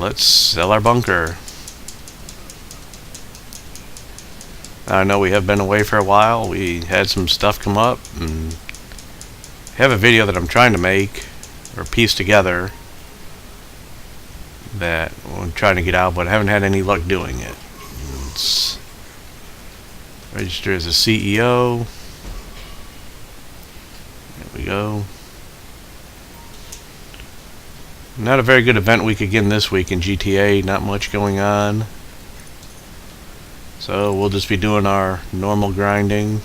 let's sell our bunker. I know we have been away for a while. We had some stuff come up, and I have a video that I'm trying to make or piece together that I'm trying to get out, but I haven't had any luck doing it. It's register as a CEO. There we go. Not a very good event week again this week in GTA. Not much going on. So we'll just be doing our normal grinding.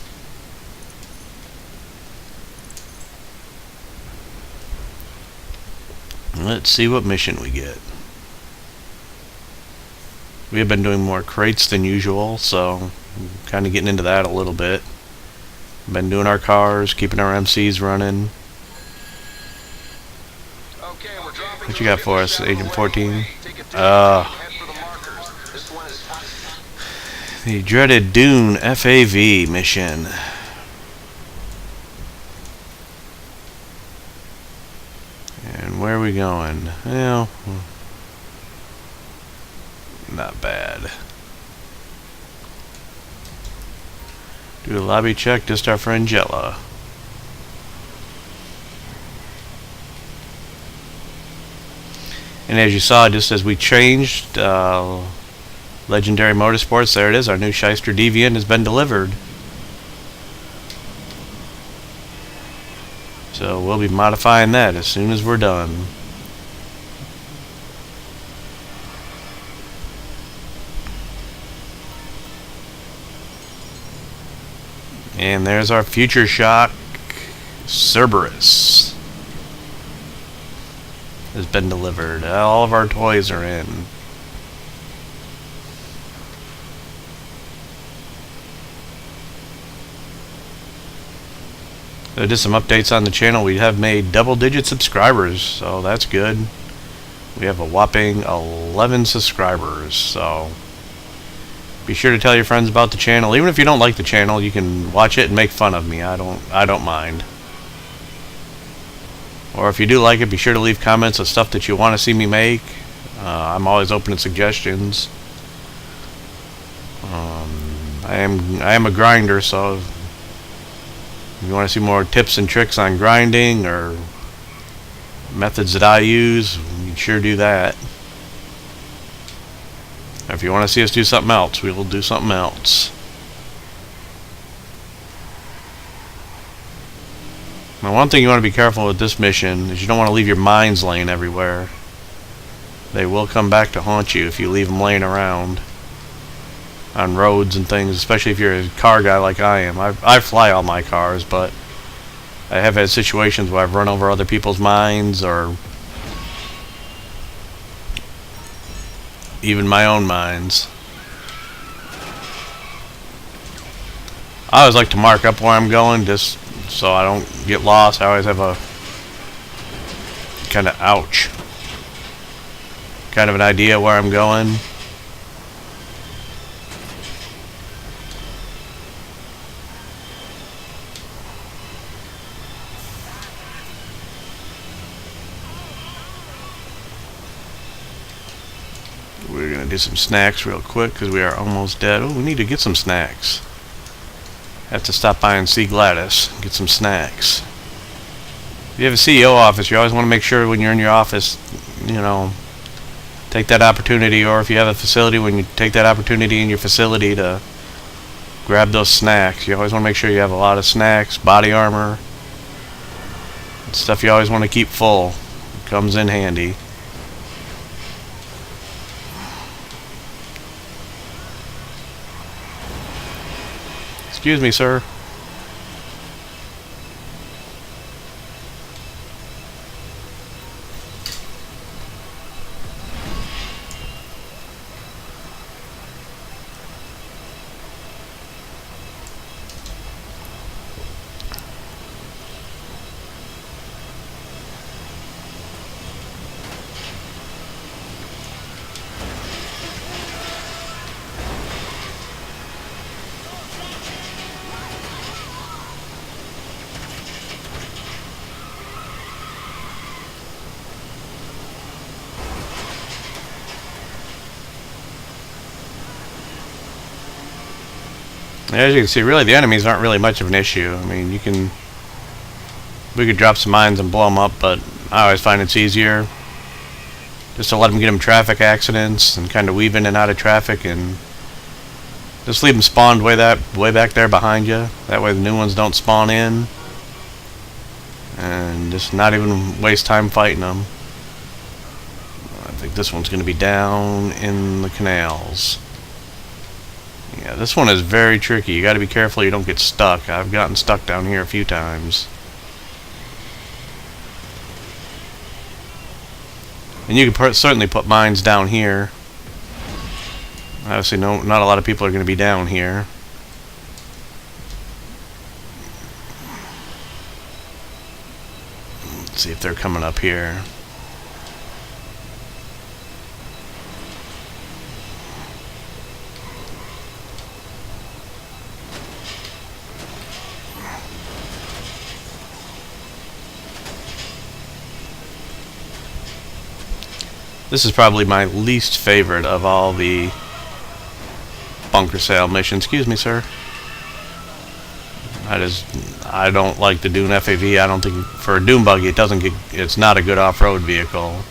Let's see what mission we get. We have been doing more crates than usual, so I'm kind of getting into that a little bit. Been doing our cars, keeping our MCs running. What you got for us, Agent 14? The dreaded Dune FAV mission. And where are we going? Well, not bad. Do a lobby check, just our friend Jella. And as you saw, just as we changed Legendary Motorsports, there it is, our new Shyster Deviant has been delivered. So we'll be modifying that as soon as we're done. And there's our Future Shock Cerberus. Has been delivered. All of our toys are in. So just some updates on the channel. We have made double-digit subscribers, so that's good. We have a whopping 11 subscribers, so be sure to tell your friends about the channel. Even if you don't like the channel, you can watch it and make fun of me. I don't mind. Or if you do like it, be sure to leave comments of stuff that you want to see me make. I'm always open to suggestions. I am a grinder, so if you want to see more tips and tricks on grinding or methods that I use, you can sure do that. If you want to see us do something else, we will do something else. Now, one thing you want to be careful with this mission is you don't want to leave your mines laying everywhere. They will come back to haunt you if you leave them laying around on roads and things, especially if you're a car guy like I am. I fly all my cars, but I have had situations where I've run over other people's mines or even my own mines. I always like to mark up where I'm going just so I don't get lost. I always have a kind of kind of an idea where I'm going. We're going to do some snacks real quick because we are almost dead. Oh, we need to get some snacks. Have to stop by and see Gladys and get some snacks. If you have a CEO office, you always want to make sure when you're in your office, you know, take that opportunity, or if you have a facility, when you take that opportunity in your facility to grab those snacks. You always want to make sure you have a lot of snacks, body armor, stuff you always want to keep full. It comes in handy. Excuse me, sir. As you can see, really the enemies aren't really much of an issue. I mean, we could drop some mines and blow them up, but I always find it's easier just to let them get in traffic accidents and kind of weave in and out of traffic, and just leave them spawned way back there behind you. That way the new ones don't spawn in, and just not even waste time fighting them. I think this one's going to be down in the canals. Yeah, this one is very tricky. You got to be careful you don't get stuck. I've gotten stuck down here a few times. And you can certainly put mines down here. Obviously, not a lot of people are going to be down here. Let's see if they're coming up here. This is probably my least favorite of all the bunker sale missions. Excuse me, sir. I don't like the Dune FAV. I don't think for a Dune buggy it's not a good off-road vehicle.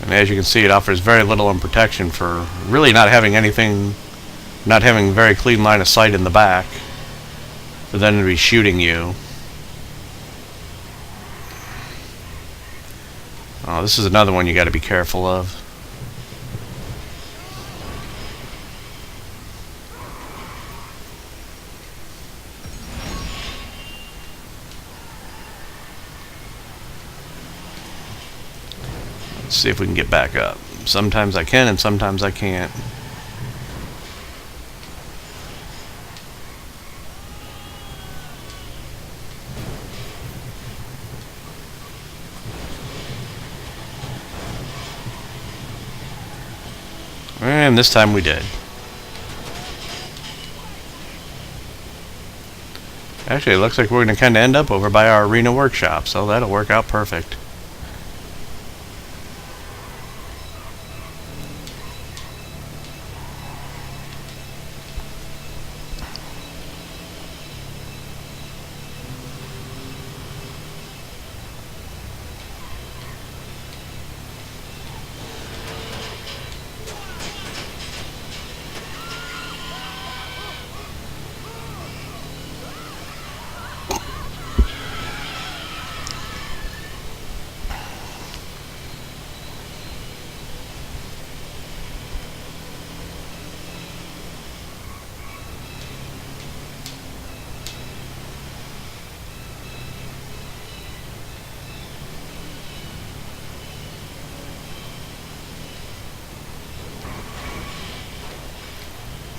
And as you can see, it offers very little in protection for really not having very clean line of sight in the back, for them to be shooting you. Oh, this is another one you got to be careful of. Let's see if we can get back up. Sometimes I can and sometimes I can't. And this time we did. Actually, it looks like we're going to kind of end up over by our arena workshop, so that'll work out perfect.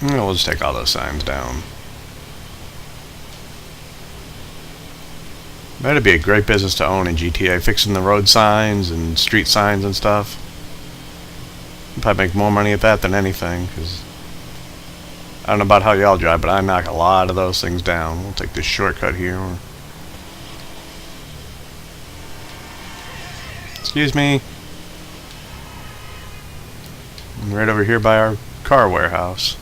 We'll just take all those signs down. That'd be a great business to own in GTA, fixing the road signs and street signs and stuff. You'd probably make more money at that than anything, because I don't know about how y'all drive, but I knock a lot of those things down. We'll take this shortcut here. Excuse me. I'm right over here by our car warehouse.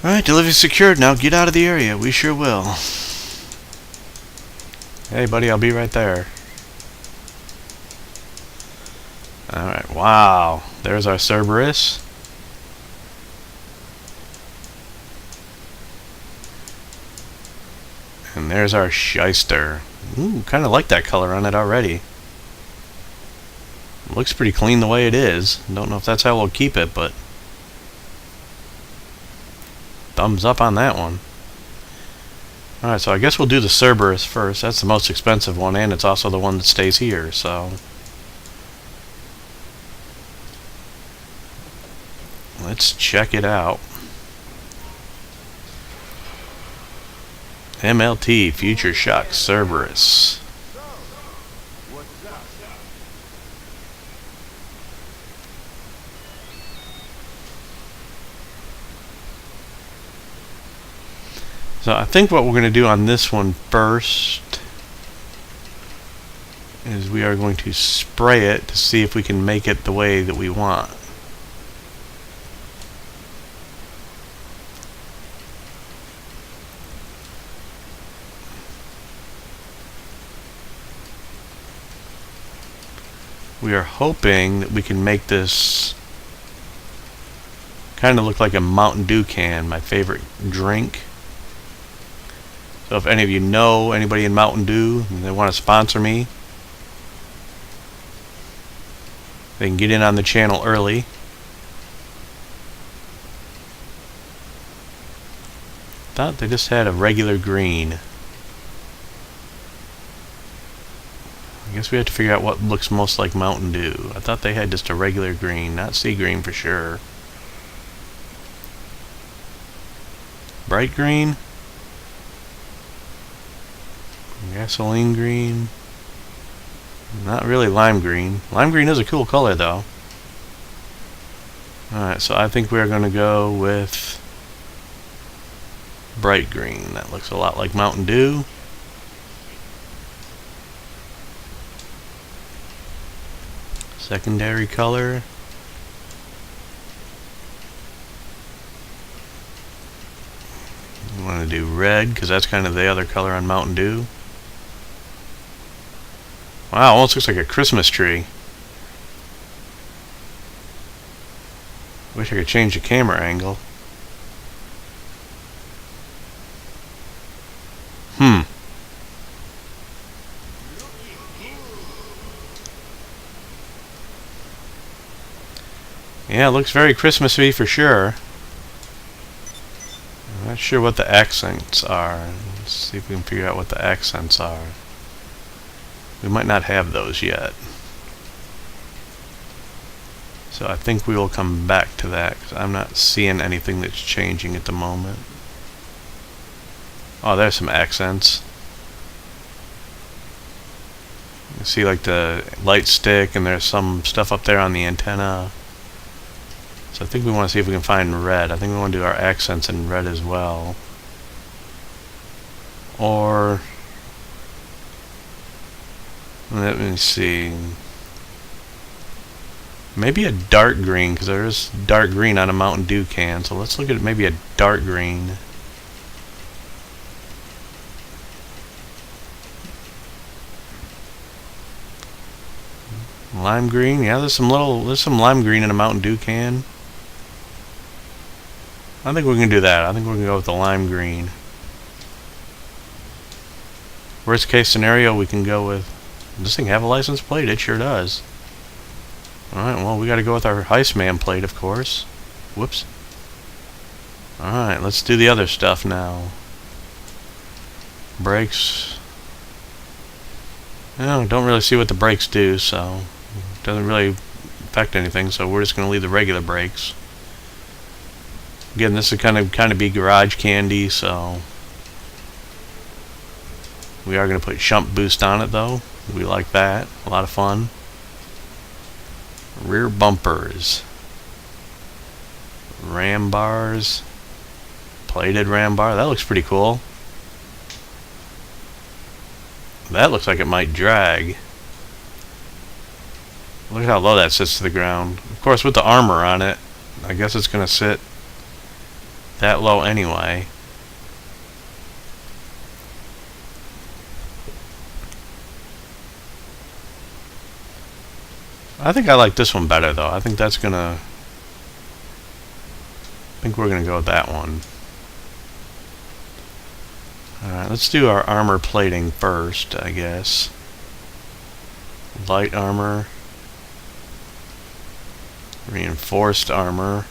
Alright, delivery secured. Now get out of the area. We sure will. Hey, buddy, I'll be right there. Alright, wow. There's our Cerberus. And there's our Shyster. Ooh, kind of like that color on it already. Looks pretty clean the way it is. Don't know if that's how we'll keep it, but thumbs up on that one. Alright, so I guess we'll do the Cerberus first. That's the most expensive one, and it's also the one that stays here, so let's check it out. MLT Future Shock Cerberus. So I think what we're going to do on this one first is we are going to spray it to see if we can make it the way that we want. We are hoping that we can make this kind of look like a Mountain Dew can, my favorite drink. So if any of you know anybody in Mountain Dew and they want to sponsor me, they can get in on the channel early. Thought they just had a regular green. I guess we have to figure out what looks most like Mountain Dew. I thought they had just a regular green, not sea green for sure. Bright green? Gasoline green? Not really lime green. Lime green is a cool color though. Alright, so I think we're going to go with bright green. That looks a lot like Mountain Dew. Secondary color. We want to do red because that's kind of the other color on Mountain Dew. Wow, almost looks like a Christmas tree. Wish I could change the camera angle. Yeah, it looks very Christmassy for sure. I'm not sure what the accents are. Let's see if we can figure out what the accents are. We might not have those yet. So I think we will come back to that because I'm not seeing anything that's changing at the moment. Oh, there's some accents. You see like the light stick and there's some stuff up there on the antenna. So I think we want to see if we can find red. I think we want to do our accents in red as well. Or let me see. Maybe a dark green, because there is dark green on a Mountain Dew can. So let's look at maybe a dark green. Lime green. Yeah, there's some lime green in a Mountain Dew can. I think we can do that. I think we're going to go with the lime green. Worst case scenario, we can go with... Does this thing have a license plate? It sure does. Alright, well, we got to go with our Iceman plate, of course. Whoops. Alright, let's do the other stuff now. Brakes. No, don't really see what the brakes do, so... It doesn't really affect anything, so we're just going to leave the regular brakes. Again, this is kind of be garage candy, so we are going to put Shump Boost on it, though. We like that. A lot of fun. Rear bumpers. Ram bars. Plated ram bar. That looks pretty cool. That looks like it might drag. Look at how low that sits to the ground. Of course, with the armor on it, I guess it's going to sit that low anyway. I think I like this one better though. I think we're gonna go with that one. Alright, let's do our armor plating first, I guess. Light armor. Reinforced armor.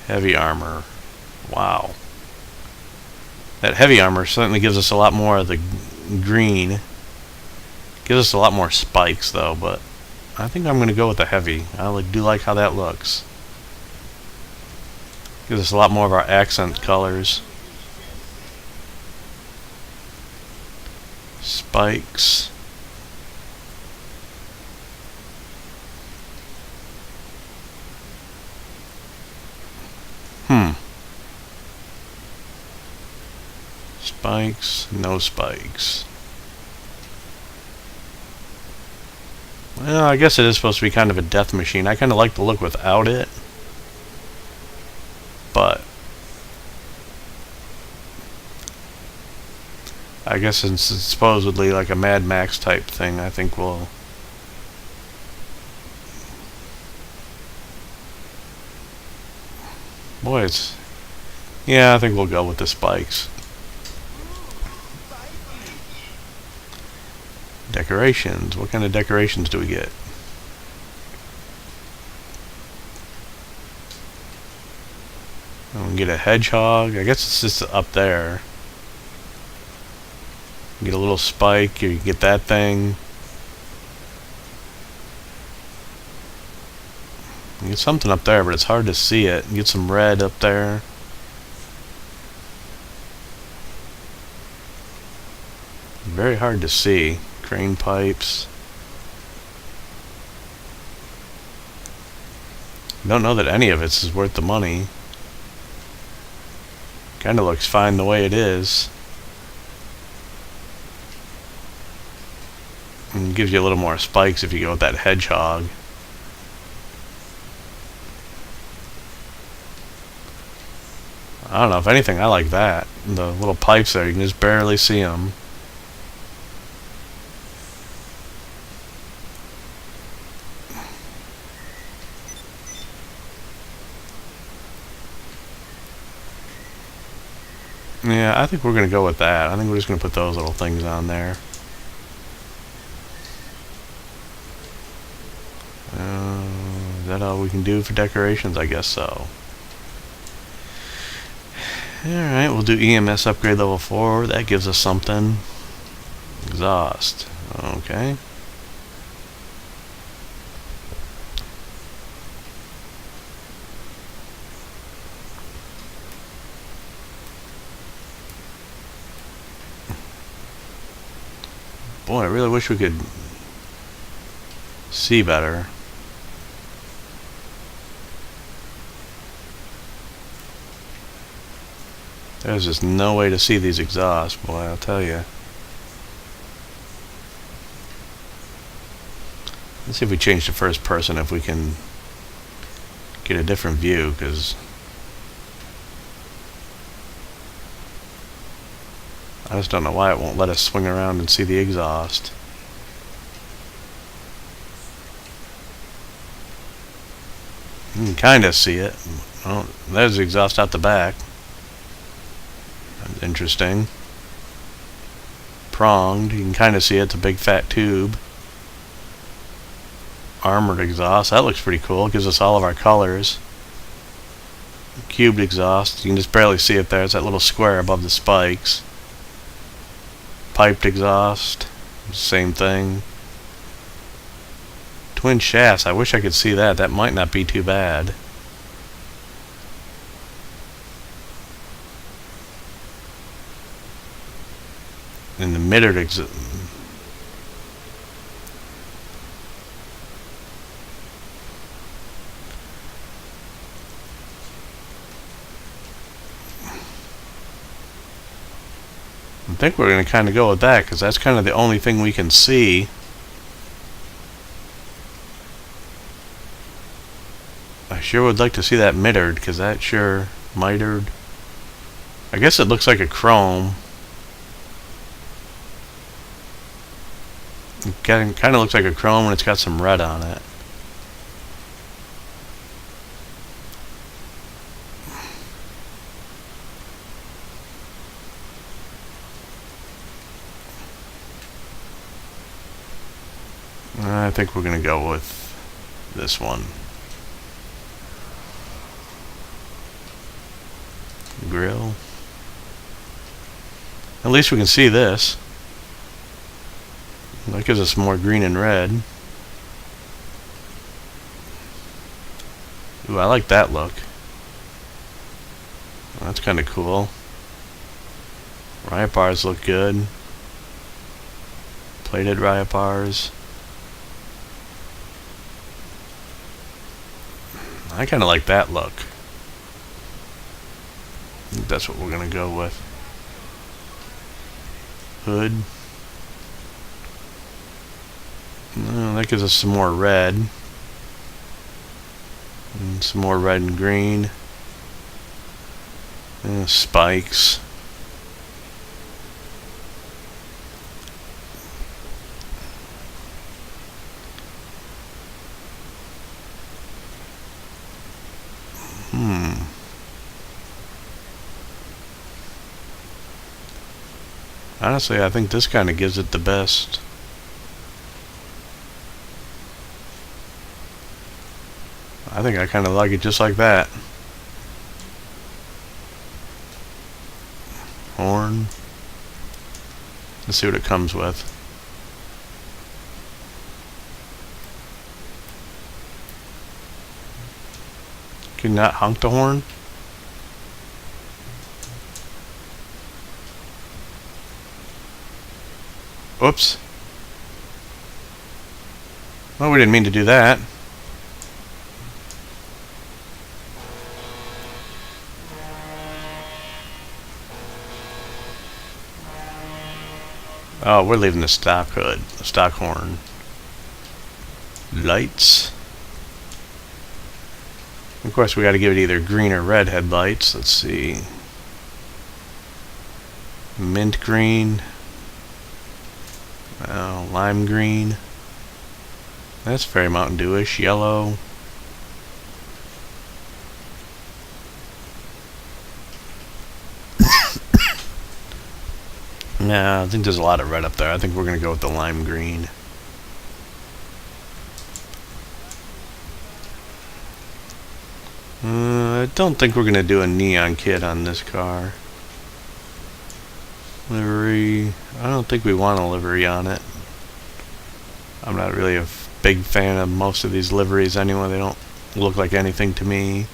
Heavy armor. Wow. That heavy armor certainly gives us a lot more of the green. Gives us a lot more spikes though, but I think I'm going to go with the heavy. I do like how that looks. Gives us a lot more of our accent colors. Spikes. Spikes, no spikes. Well, I guess it is supposed to be kind of a death machine. I kind of like the look without it. But I guess since it's supposedly like a Mad Max type thing, I think we'll... Boy, it's... Yeah, I think we'll go with the spikes. Decorations. What kind of decorations do we get? We get a hedgehog. I guess it's just up there. You get a little spike. You get that thing. You get something up there, but it's hard to see it. You get some red up there. Very hard to see. Crane pipes. Don't know that any of it is worth the money. Kinda looks fine the way it is. And gives you a little more spikes if you go with that hedgehog. I don't know, if anything, I like that. The little pipes there, you can just barely see them. Yeah, I think we're going to go with that. I think we're just going to put those little things on there. Is that all we can do for decorations? I guess so. Alright, we'll do EMS upgrade level 4. That gives us something. Exhaust. Okay. Boy, I really wish we could see better. There's just no way to see these exhausts, boy, I'll tell you. Let's see if we change to first person, if we can get a different view, because I just don't know why it won't let us swing around and see the exhaust. You can kind of see it. Oh, there's the exhaust out the back. That's interesting. Pronged. You can kind of see it. It's a big fat tube. Armored exhaust. That looks pretty cool. It gives us all of our colors. Cubed exhaust. You can just barely see it there. It's that little square above the spikes. Piped exhaust, same thing. Twin shafts, I wish I could see that. That might not be too bad. And the mitred exhaust. I think we're going to kind of go with that, because that's kind of the only thing we can see. I sure would like to see that mitred, because that sure mitered. I guess it looks like a chrome. It kind of looks like a chrome, and it's got some red on it. I think we're going to go with this one. Grill. At least we can see this. That gives us more green and red. Ooh, I like that look. That's kind of cool. Riot bars look good. Plated riot bars. I kind of like that look. I think that's what we're going to go with. Hood. That gives us some more red. And some more red and green. And spikes. Honestly, I think this kind of gives it the best. I think I kind of like it just like that. Horn. Let's see what it comes with. Can you not honk the horn? Oops. Well, we didn't mean to do that. Oh, we're leaving the stock hood, the stock horn. Lights. Of course, we got to give it either green or red headlights. Let's see. Mint green. Lime green. That's very Mountain Dew-ish. Yellow. Nah, I think there's a lot of red up there. I think we're going to go with the lime green. I don't think we're going to do a neon kit on this car. Livery. I don't think we want a livery on it. I'm not really a big fan of most of these liveries anyway. They don't look like anything to me.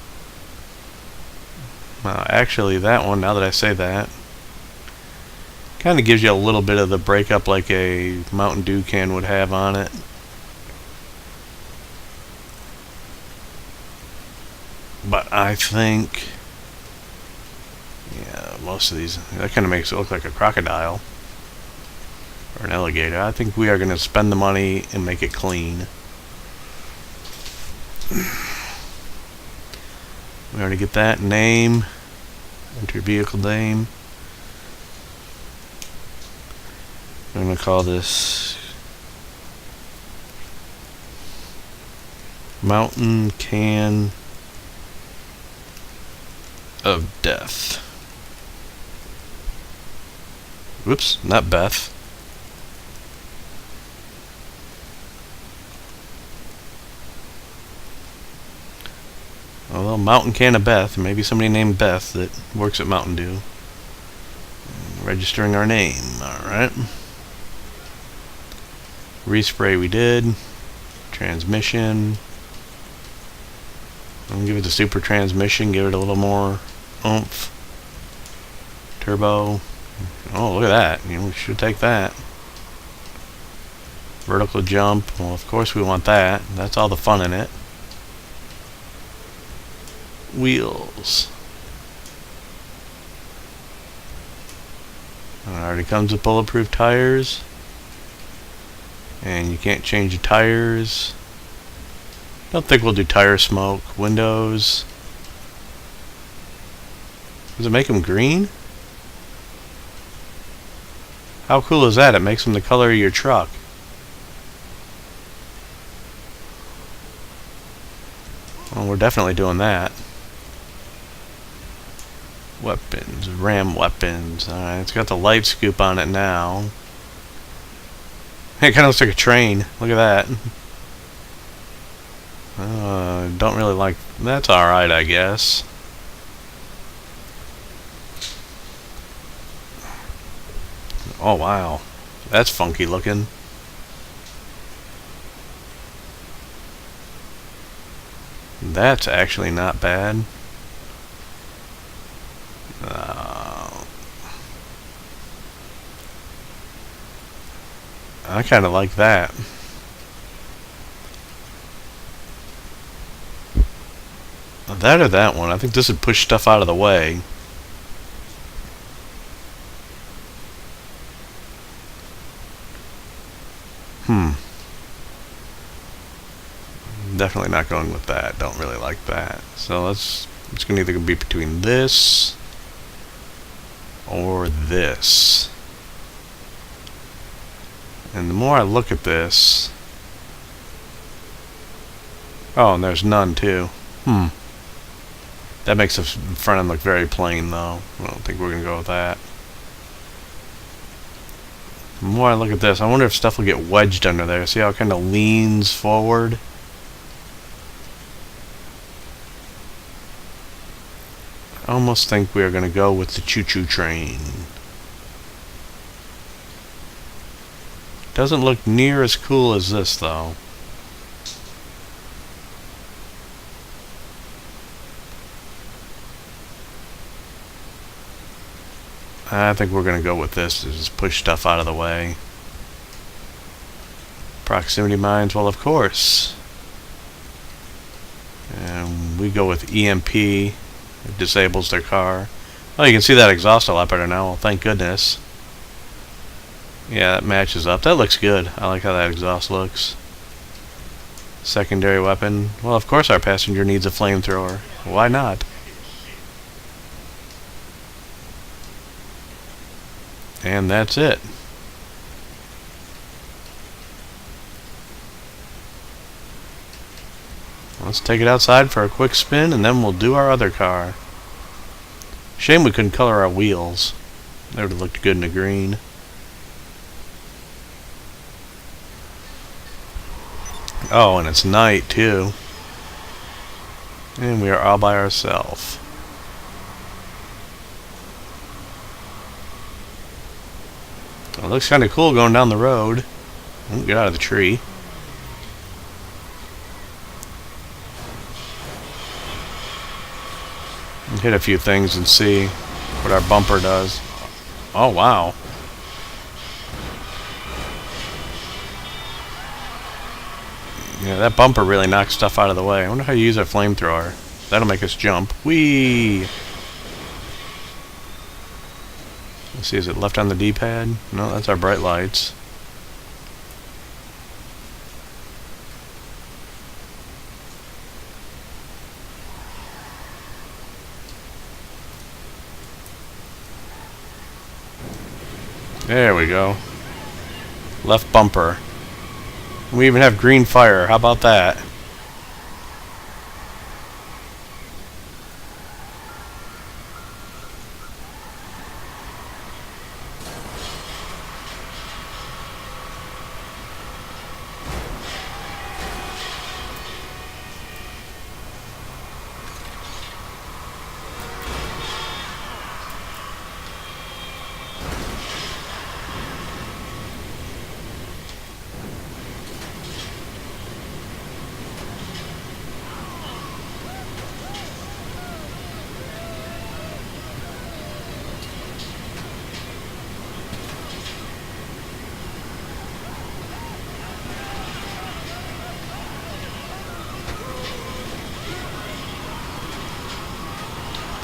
Actually, that one, now that I say that, kind of gives you a little bit of the breakup like a Mountain Dew can would have on it. But I think, yeah, most of these, that kind of makes it look like a crocodile or an alligator. I think we are going to spend the money and make it clean. We already get that. Name. Enter vehicle name. I'm going to call this Mountain Can of Death. Whoops, not Beth. Although Mountain Can of Beth, maybe somebody named Beth that works at Mountain Dew. Registering our name, alright. Respray we did. Transmission. I'm gonna give it the super transmission, give it a little more oomph. Turbo. Oh, look at that. You know, we should take that. Vertical jump. Well, of course we want that. That's all the fun in it. Wheels. It already comes with bulletproof tires. And you can't change the tires. Don't think we'll do tire smoke. Windows. Does it make them green? How cool is that? It makes them the color of your truck. Well, we're definitely doing that. Weapons. Ram weapons. Alright, it's got the light scoop on it now. It kind of looks like a train. Look at that. Don't really like... That's alright, I guess. Oh, wow. That's funky looking. That's actually not bad. I kind of like that. That or that one. I think this would push stuff out of the way. Definitely not going with that. Don't really like that. So it's going to either be between this or this. And the more I look at this... Oh, and there's none too. That makes the front end look very plain though. I don't think we're going to go with that. The more I look at this, I wonder if stuff will get wedged under there. See how it kind of leans forward? I almost think we are going to go with the choo-choo train. Doesn't look near as cool as this though. I think we're going to go with this to just push stuff out of the way. Proximity mines, well, of course. And we go with EMP. It disables their car. Oh, you can see that exhaust a lot better now. Well, thank goodness. Yeah, that matches up. That looks good. I like how that exhaust looks. Secondary weapon. Well, of course our passenger needs a flamethrower. Why not? And that's it. Let's take it outside for a quick spin and then we'll do our other car. Shame we couldn't color our wheels. They would have looked good in the green. Oh, and it's night too. And we are all by ourselves. It looks kind of cool going down the road. Get out of the tree. Hit a few things and see what our bumper does. Oh, wow. Yeah, that bumper really knocks stuff out of the way. I wonder how you use a flamethrower. That'll make us jump. Whee! Let's see, is it left on the D-pad? No, that's our bright lights. There we go. Left bumper. We even have green fire. How about that?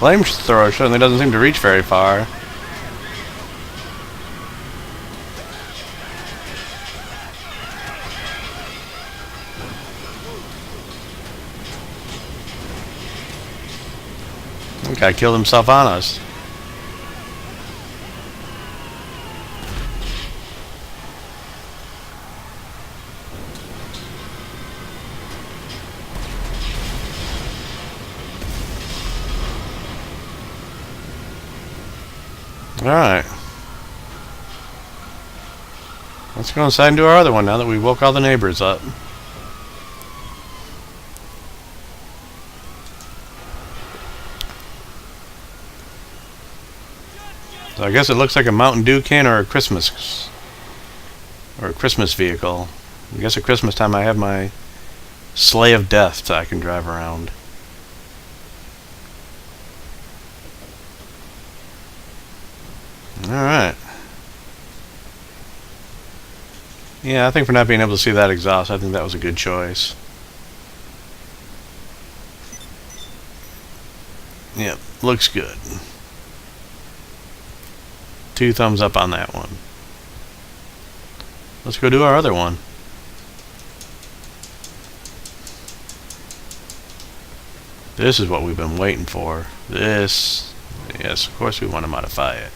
Flamethrower certainly doesn't seem to reach very far. The guy killed himself on us. Alright. Let's go inside and do our other one now that we woke all the neighbors up. So I guess it looks like a Mountain Dew can or a Christmas vehicle. I guess at Christmas time I have my sleigh of death so I can drive around. Alright. Yeah, I think for not being able to see that exhaust, I think that was a good choice. Yep, looks good. 2 thumbs up on that one. Let's go do our other one. This is what we've been waiting for. This, yes, of course we want to modify it.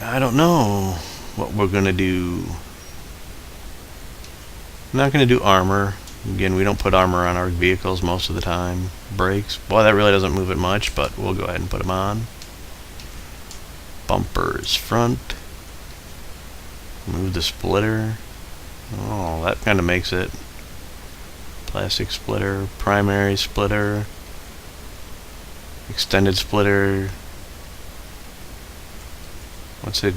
I don't know what we're gonna do. I'm not gonna do armor. Again, we don't put armor on our vehicles most of the time. Brakes, boy, that really doesn't move it much, but we'll go ahead and put them on. Bumpers, front. Move the splitter. Oh, that kind of makes it. Plastic splitter, primary splitter, extended splitter. What's the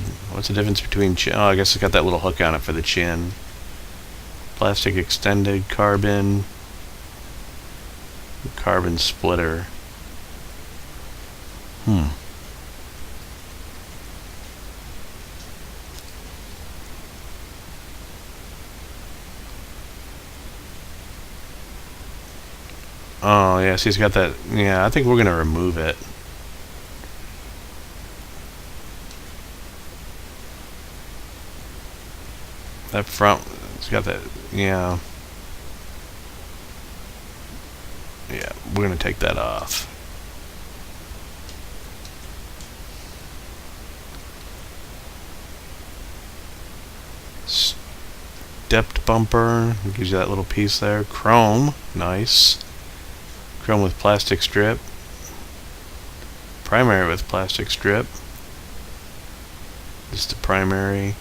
difference between chin? Oh, I guess it's got that little hook on it for the chin. Plastic extended, carbon splitter. Oh, yeah, see, he's got that. Yeah, I think we're going to remove it. That front, it's got that, yeah. Yeah, we're going to take that off. Stepped bumper, gives you that little piece there. Chrome, nice. Chrome with plastic strip. Primary with plastic strip. This is the primary.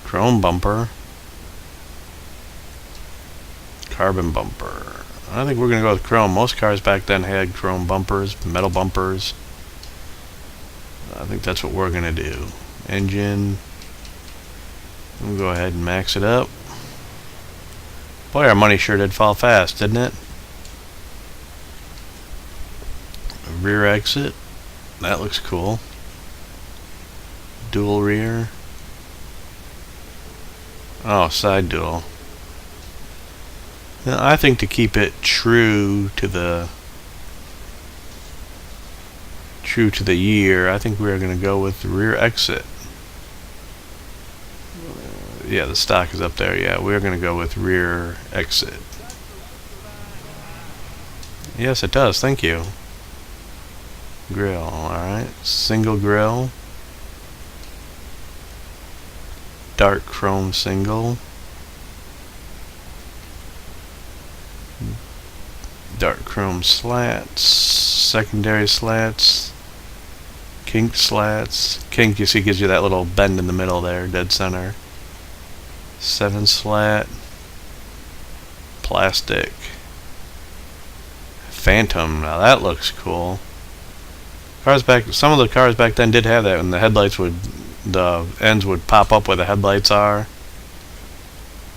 Chrome bumper. Carbon bumper. I think we're going to go with chrome. Most cars back then had chrome bumpers, metal bumpers. I think that's what we're going to do. Engine. We'll go ahead and max it up. Boy, our money sure did fall fast, didn't it? Rear exit. That looks cool. Dual rear. Oh, side dual. Now, I think to keep it true to the year, I think we're going to go with the rear exit. Yeah, the stock is up there. Yeah, we're going to go with rear exit. Yes, it does. Thank you. Grill. Alright. Single grill. Dark chrome single. Dark chrome slats. Secondary slats. Kinked slats. Kinked, you see, gives you that little bend in the middle there, dead center. 7 slat. Plastic. Phantom. Now that looks cool. Some of the cars back then did have that, and the ends would pop up where the headlights are.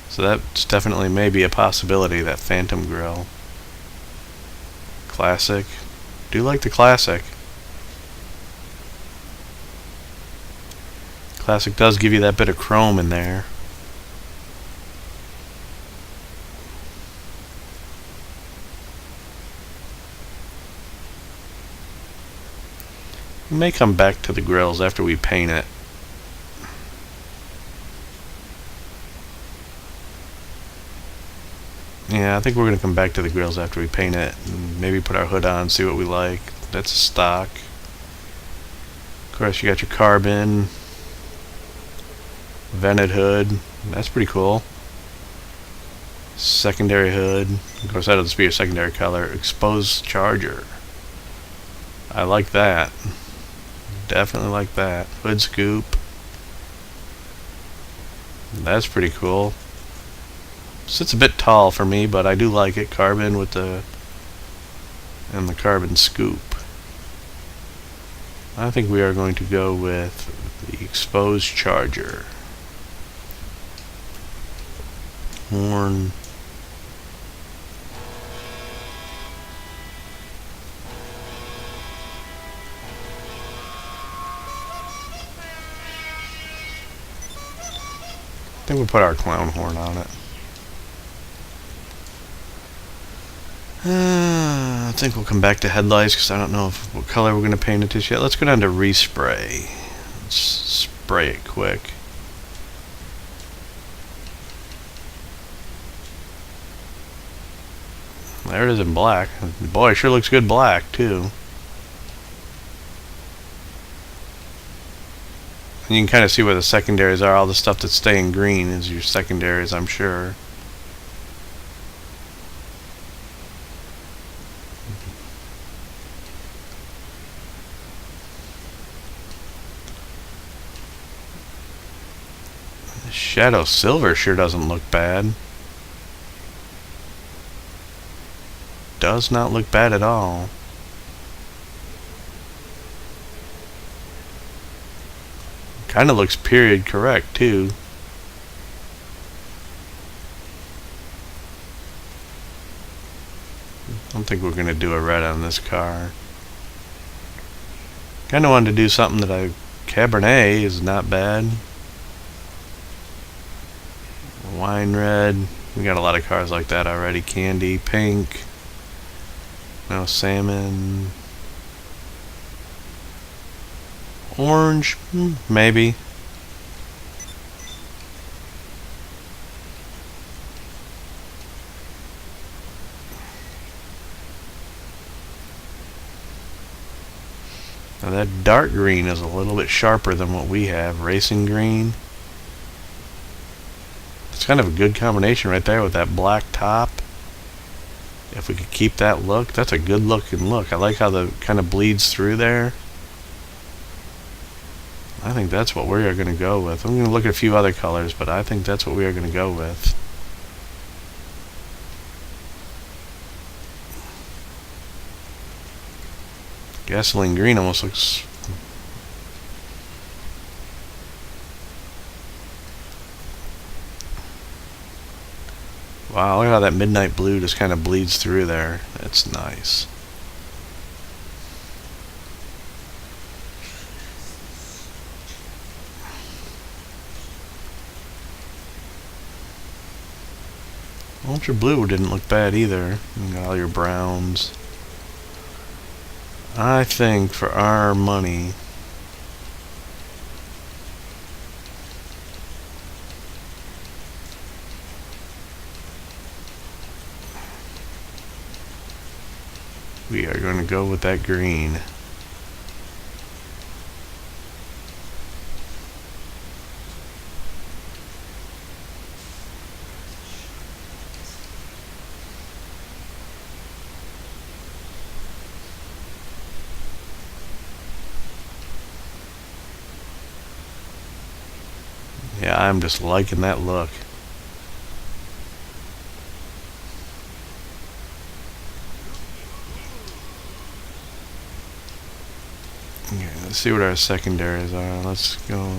So that's definitely maybe a possibility, that Phantom grille. Classic. Do like the classic. Classic does give you that bit of chrome in there. We may come back to the grills after we paint it. Yeah, I think we're going to come back to the grills after we paint it. And maybe put our hood on, see what we like. That's a stock. Of course, you got your carbon. Vented hood. That's pretty cool. Secondary hood. Of course, that doesn't be a secondary color. Exposed charger. I like that. Definitely like that. Hood scoop. That's pretty cool. Sits a bit tall for me, but I do like it. Carbon with the carbon scoop. I think we are going to go with the exposed charger. Horn. I think we'll put our clown horn on it. I think we'll come back to headlights because I don't know what color we're going to paint it this yet. Let's go down to respray. Let's spray it quick. There it is in black. Boy, it sure looks good black, too. And you can kind of see where the secondaries are. All the stuff that's staying green is your secondaries, I'm sure. Shadow silver sure doesn't look bad. Does not look bad at all. Kind of looks period correct too. I don't think we're going to do a red on this car. Kind of wanted to do something that Cabernet is not bad. Wine red. We got a lot of cars like that already. Candy, pink. Now salmon. Orange, maybe. Now that dark green is a little bit sharper than what we have. Racing green. It's kind of a good combination right there with that black top. If we could keep that look, that's a good looking look. I like how the kind of bleeds through there. I think that's what we are going to go with. I'm going to look at a few other colors, but I think that's what we are going to go with. Gasoline green almost looks... Wow, look at how that midnight blue just kind of bleeds through there. That's nice. Ultra blue didn't look bad either. You got all your browns. I think for our money, we are going to go with that green. Yeah, I'm just liking that look. Okay, let's see what our secondaries are. Let's go.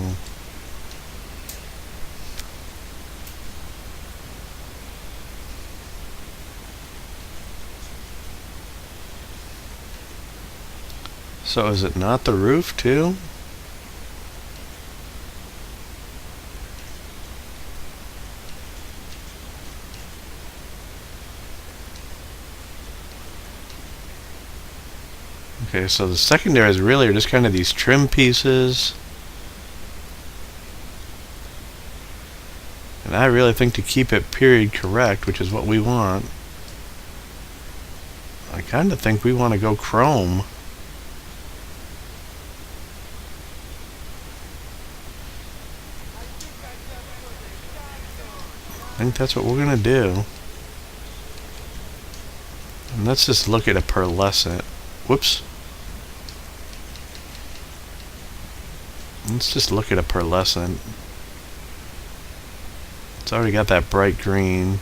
So is it not the roof too? Okay, so the secondaries really are just kind of these trim pieces. And I really think to keep it period correct, which is what we want, I kind of think we want to go chrome. I think that's what we're going to do. And let's just look at a pearlescent. Whoops. Let's just look at a pearlescent. It's already got that bright green.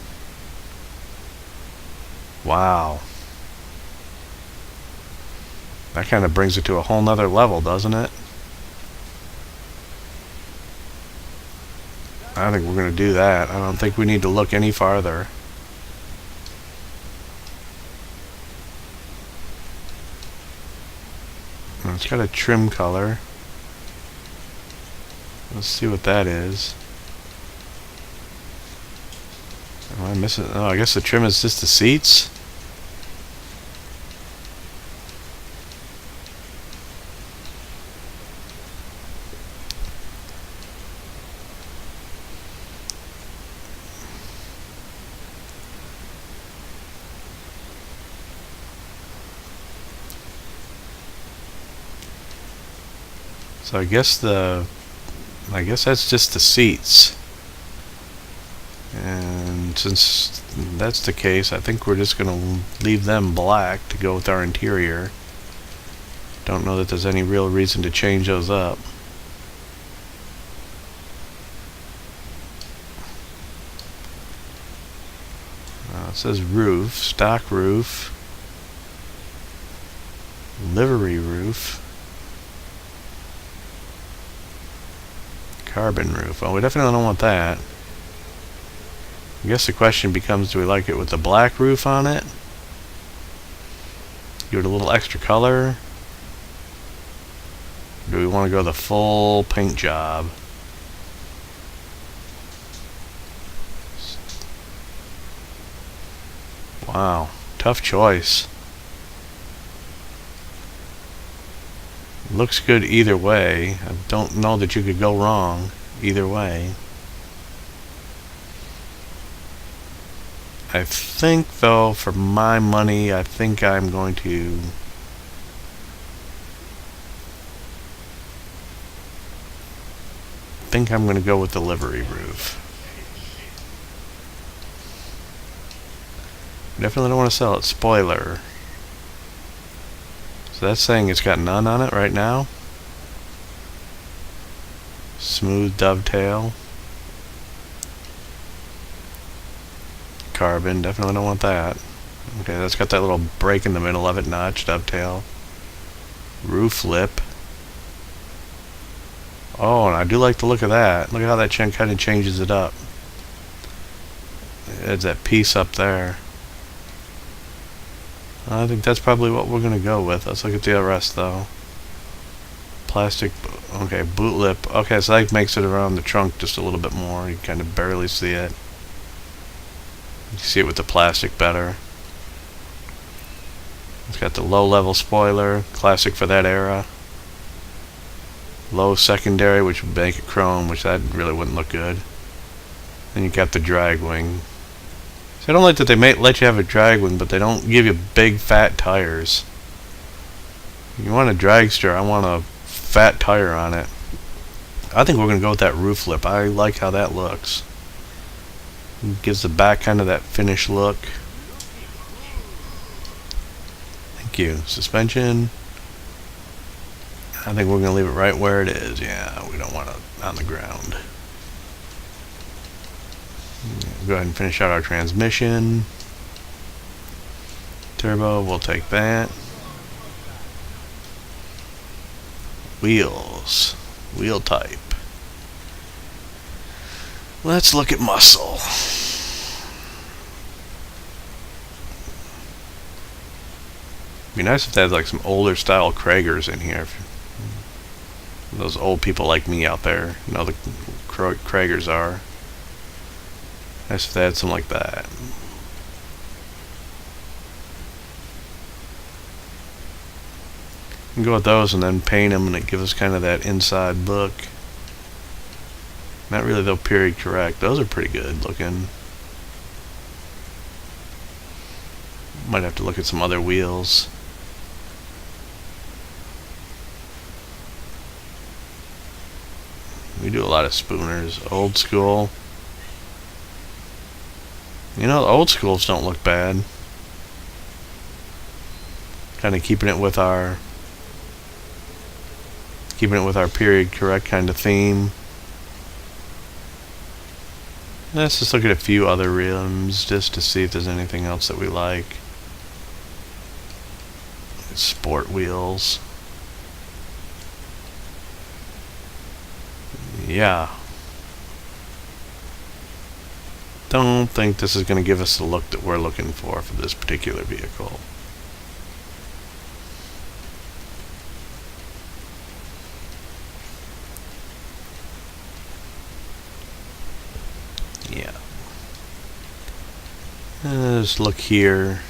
Wow. That kind of brings it to a whole nother level, doesn't it? I think we're going to do that. I don't think we need to look any farther. It's got a trim color. Let's see what that is. Am I missing? Oh, I guess the trim is just the seats. So I guess that's just the seats. And since that's the case, I think we're just going to leave them black to go with our interior. Don't know that there's any real reason to change those up. It says roof, stock roof, livery roof, carbon roof. Well, we definitely don't want that. I guess the question becomes, do we like it with the black roof on it? Give it a little extra color? Do we want to go the full paint job? Wow, tough choice. Looks good either way. I don't know that you could go wrong either way. I think, though, for my money, I think I'm going to go with the livery roof. Definitely don't want to sell it. Spoiler. So that's saying it's got none on it right now. Smooth dovetail. Carbon. Definitely don't want that. Okay, that's got that little break in the middle of it. Notch, dovetail. Roof lip. Oh, and I do like the look of that. Look at how that kind of changes it up. It adds that piece up there. I think that's probably what we're going to go with. Let's look at the rest, though. Plastic, okay, boot lip. Okay, so that makes it around the trunk just a little bit more. You kind of barely see it. You see it with the plastic better. It's got the low-level spoiler, classic for that era. Low secondary, which would make it chrome, which that really wouldn't look good. Then you got the drag wing. So I don't like that they may let you have a drag wing, but they don't give you big fat tires. You want a dragster, I want a fat tire on it. I think we're going to go with that roof lip. I like how that looks. It gives the back kind of that finished look. Thank you. Suspension. I think we're going to leave it right where it is. Yeah, we don't want it on the ground. Go ahead and finish out our transmission. Turbo, we'll take that. Wheels. Wheel type. Let's look at muscle. Be nice if they had like some older style Kragers in here. Those old people like me out there know the Kragers are. Nice if they had some like that. You can go with those and then paint them, and it gives us kind of that inside look. Not really though period correct. Those are pretty good looking. Might have to look at some other wheels. We do a lot of spooners. Old school. You know, the old schools don't look bad. Kind of keeping it with our period correct kind of theme. Let's just look at a few other rims just to see if there's anything else that we like. Sport wheels. Yeah. Don't think this is going to give us the look that we're looking for this particular vehicle. Yeah. Let's look here.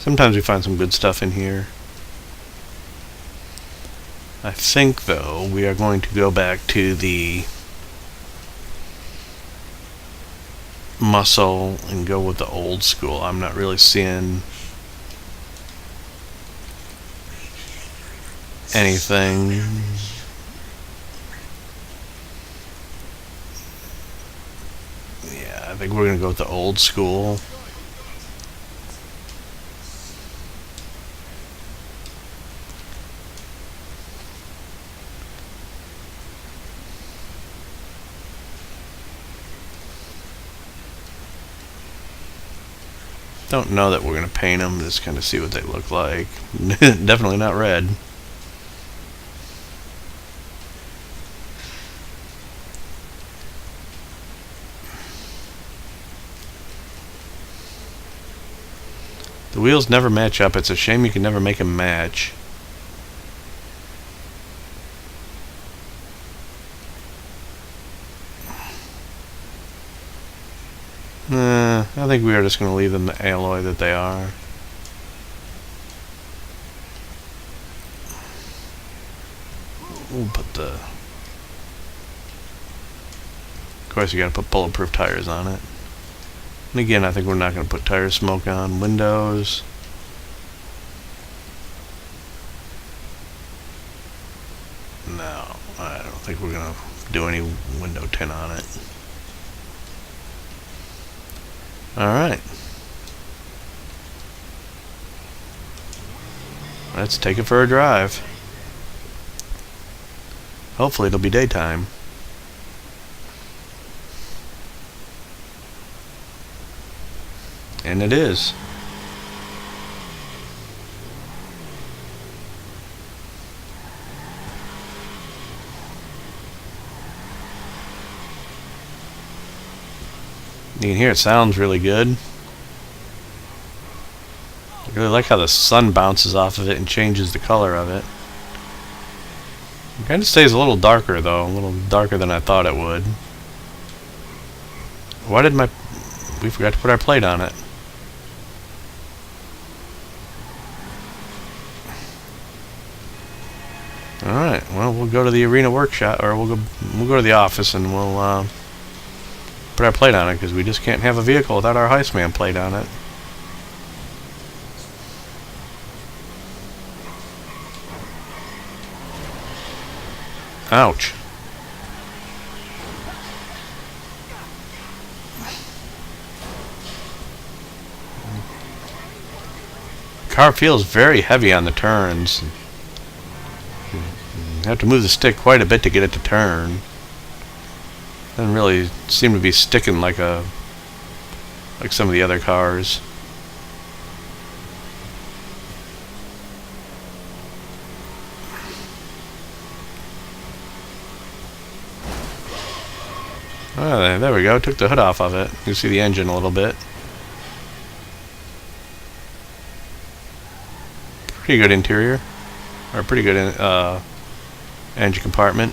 Sometimes we find some good stuff in here. I think, though, we are going to go back to the muscle and go with the old school. I'm not really seeing anything. Yeah, I think we're gonna go with the old school. Don't know that we're going to paint them, just kind of see what they look like. Definitely not red. The wheels never match up. It's a shame you can never make them match. I think we are just going to leave them the alloy that they are. We'll put the... Of course, you got to put bulletproof tires on it. And again, I think we're not going to put tire smoke on. Windows. No, I don't think we're going to do any window tint on it. Alright. Let's take it for a drive. Hopefully it'll be daytime. And it is. You can hear it sounds really good. I really like how the sun bounces off of it and changes the color of it. It kind of stays a little darker though, a little darker than I thought it would. Why did we forgot to put our plate on it. Alright, well we'll go to the arena workshop, or we'll go to the office and we'll put our plate on it, because we just can't have a vehicle without our Heistman plate on it. Ouch. Car feels very heavy on the turns. You have to move the stick quite a bit to get it to turn. Doesn't really seem to be sticking like some of the other cars. Oh, there we go. Took the hood off of it. You can see the engine a little bit. Pretty good interior, or pretty good engine compartment.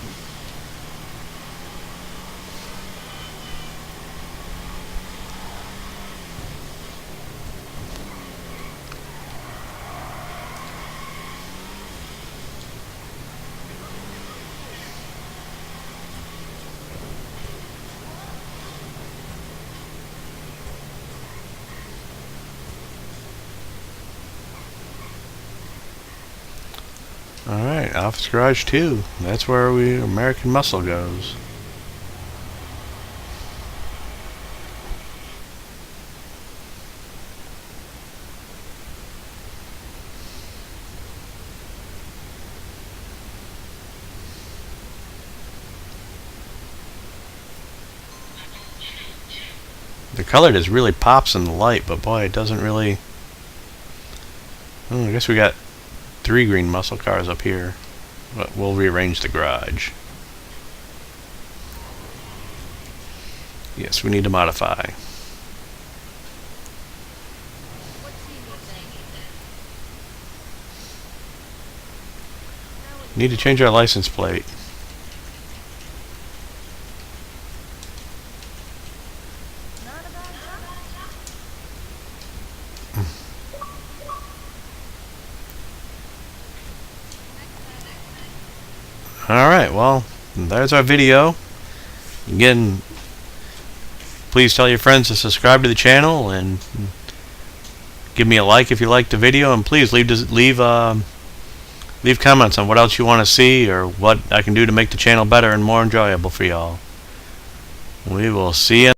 Alright, Office Garage 2. That's where American Muscle goes. The color just really pops in the light, but boy, it doesn't really... I guess we got 3 green muscle cars up here, but we'll rearrange the garage. Yes, we need to modify. Need to change our license plate. Alright, well, there's our video. Again, please tell your friends to subscribe to the channel and give me a like if you liked the video, and please leave Leave comments on what else you want to see or what I can do to make the channel better and more enjoyable for y'all. We will see you